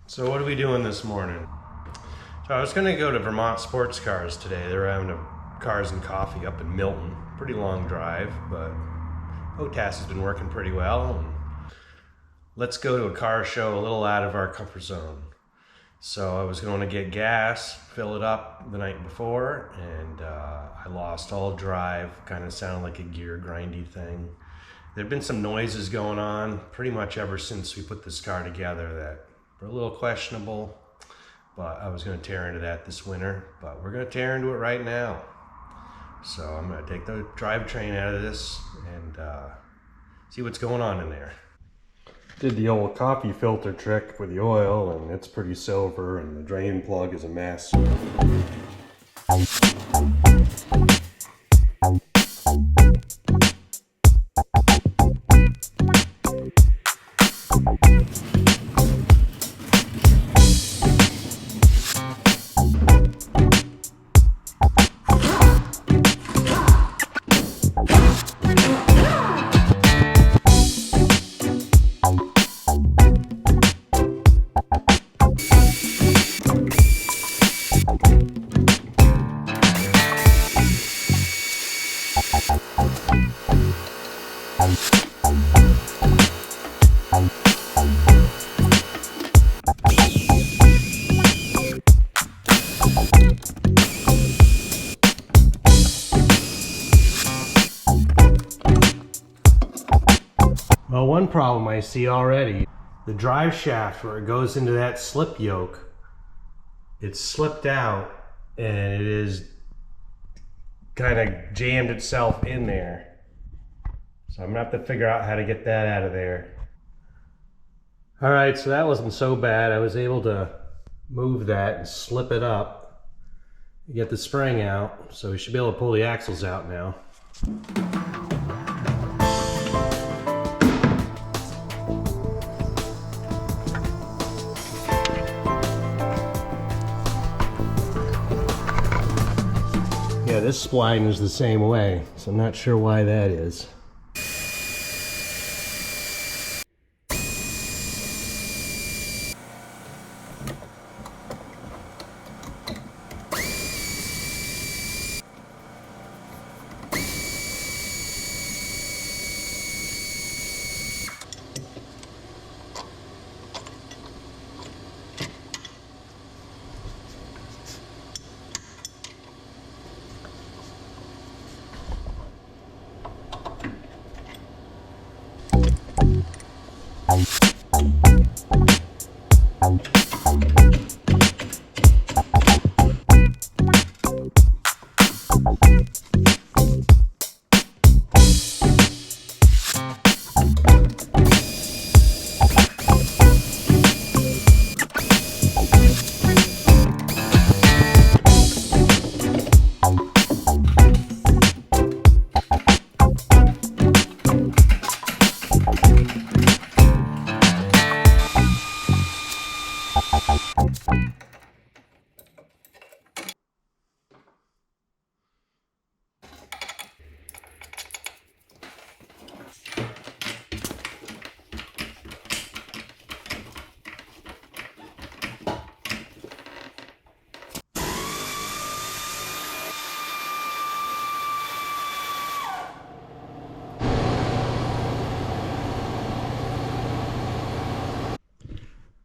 So what are we doing this morning? So I was gonna go to Vermont Sports Cars today. They're having a Cars and Coffee up in Milton. Pretty long drive, but Otas has been working pretty well. And let's go to a car show a little out of our comfort zone. So I was going to get gas, fill it up the night before, and I lost all drive. Kind of sounded like a gear grindy thing. There've been some noises going on pretty much ever since we put this car together that were a little questionable, but I was going to tear into that this winter, but we're going to tear into it right now. So I'm going to take the drivetrain out of this and see what's going on in there. Did the old coffee filter trick with the oil, and it's pretty silver, and the drain plug is a mess. Well, one problem I see already, the drive shaft where it goes into that slip yoke, it's slipped out and it is kind of jammed itself in there. So I'm gonna have to figure out how to get that out of there. All right, so that wasn't so bad. I was able to move that and slip it up, get the spring out, so we should be able to pull the axles out now. Yeah, this spline is the same way, so I'm not sure why that is.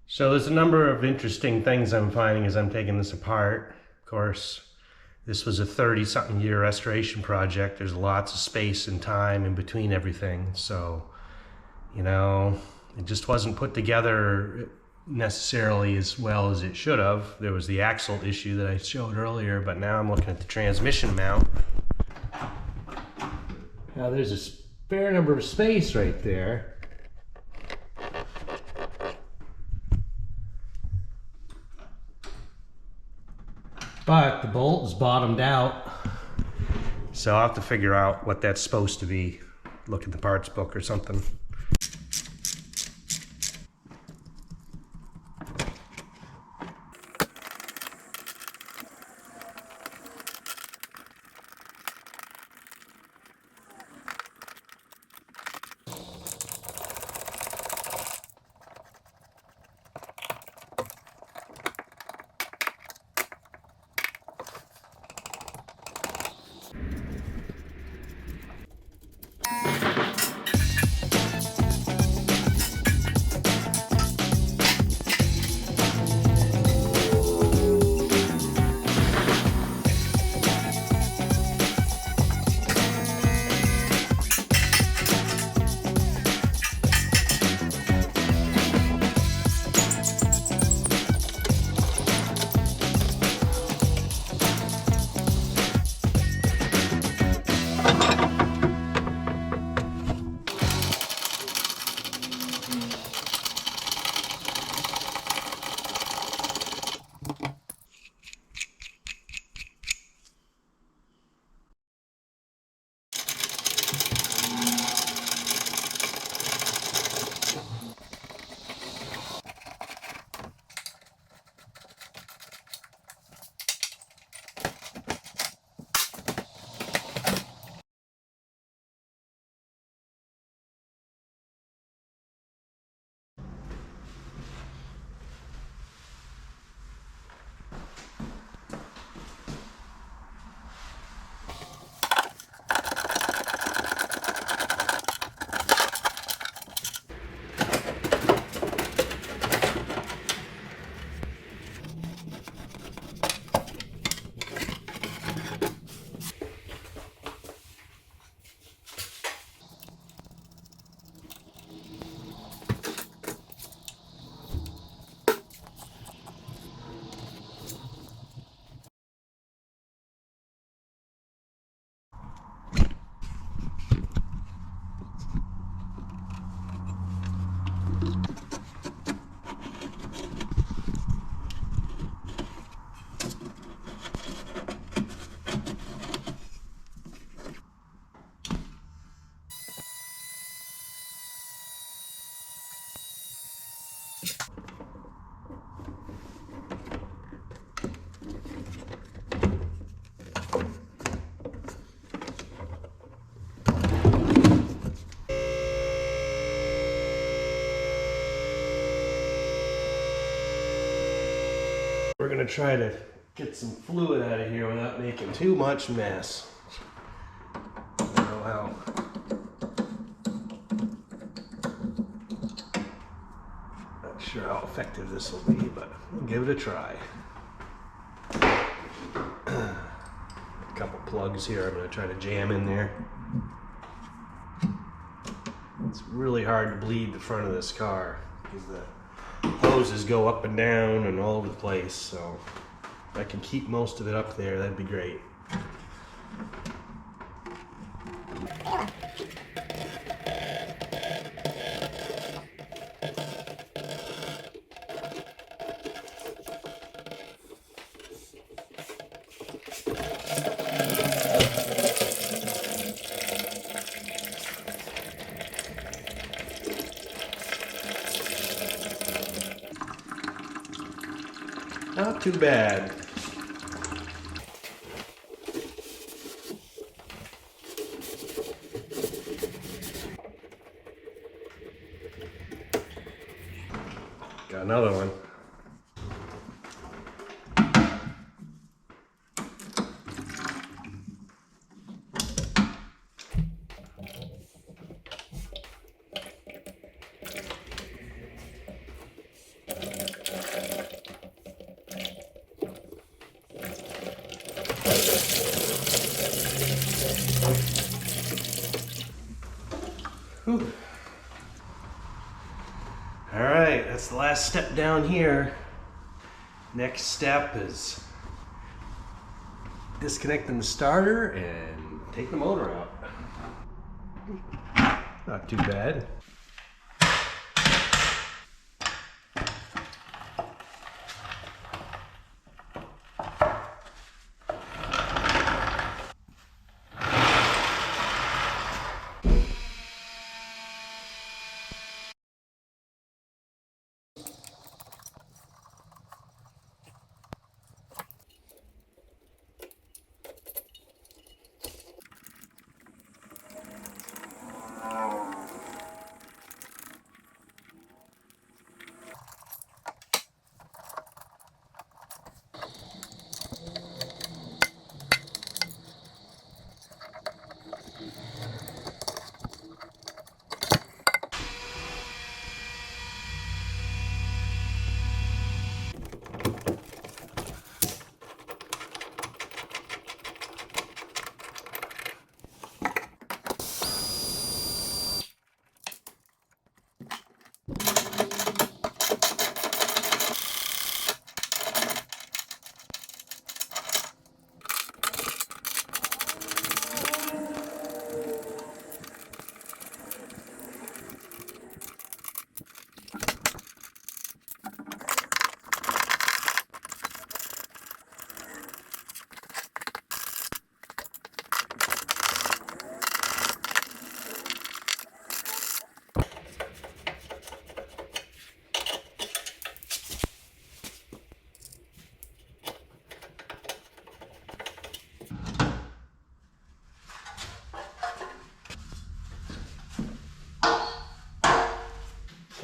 So there's a number of interesting things I'm finding as I'm taking this apart. Of course, this was a 30-something year restoration project. There's lots of space and time in between everything. So, you know, it just wasn't put together necessarily as well as it should have. There was the axle issue that I showed earlier, but now I'm looking at the transmission mount. Now there's a fair number of space right there. But the bolt is bottomed out, so I'll have to figure out what that's supposed to be. Look at the parts book or something. We're gonna try to get some fluid out of here without making too much mess. I don't know how. Not sure how effective this will be, but we'll give it a try. A couple plugs here I'm gonna try to jam in there. It's really hard to bleed the front of this car because the hoses go up and down and all over the place, so if I can keep most of it up there, that'd be great. Not too bad. Got another one. Whew. All right, that's the last step down here. Next step is disconnecting the starter and take the motor out. Not too bad.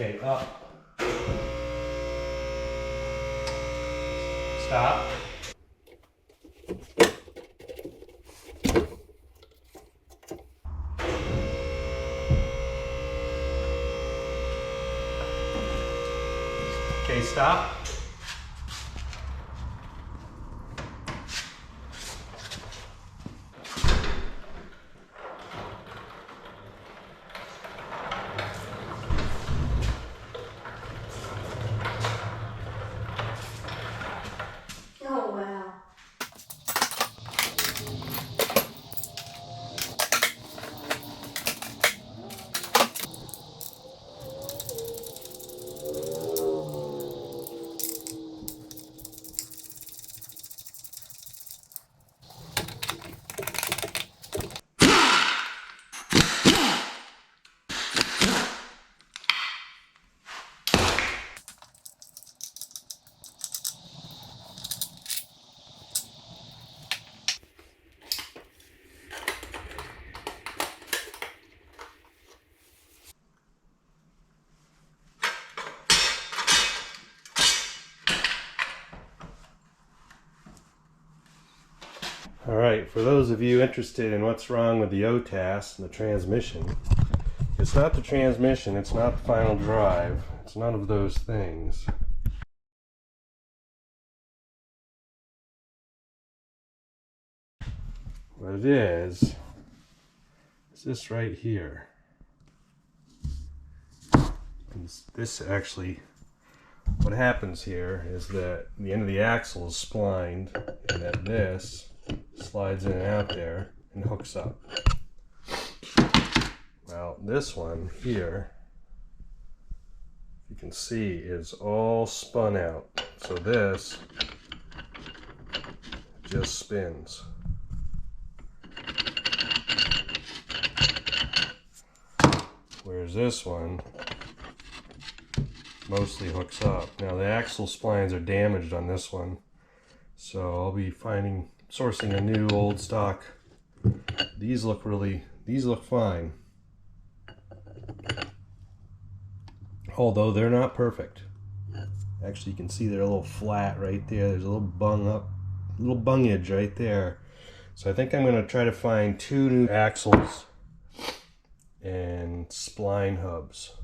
Okay, up. Stop. Okay, stop. Oh, wow. Alright, for those of you interested in what's wrong with the Otas and the transmission, it's not the transmission, it's not the final drive, it's none of those things. What it is this right here. And this actually, what happens here is that the end of the axle is splined and that this slides in and out there and hooks up. Well, this one here, you can see, is all spun out. So this just spins. Whereas this one mostly hooks up. Now the axle splines are damaged on this one, so I'll be sourcing a new old stock. These look fine. Although they're not perfect. Actually, you can see they're a little flat right there. There's a little bungage right there. So I think I'm going to try to find 2 new axles and spline hubs.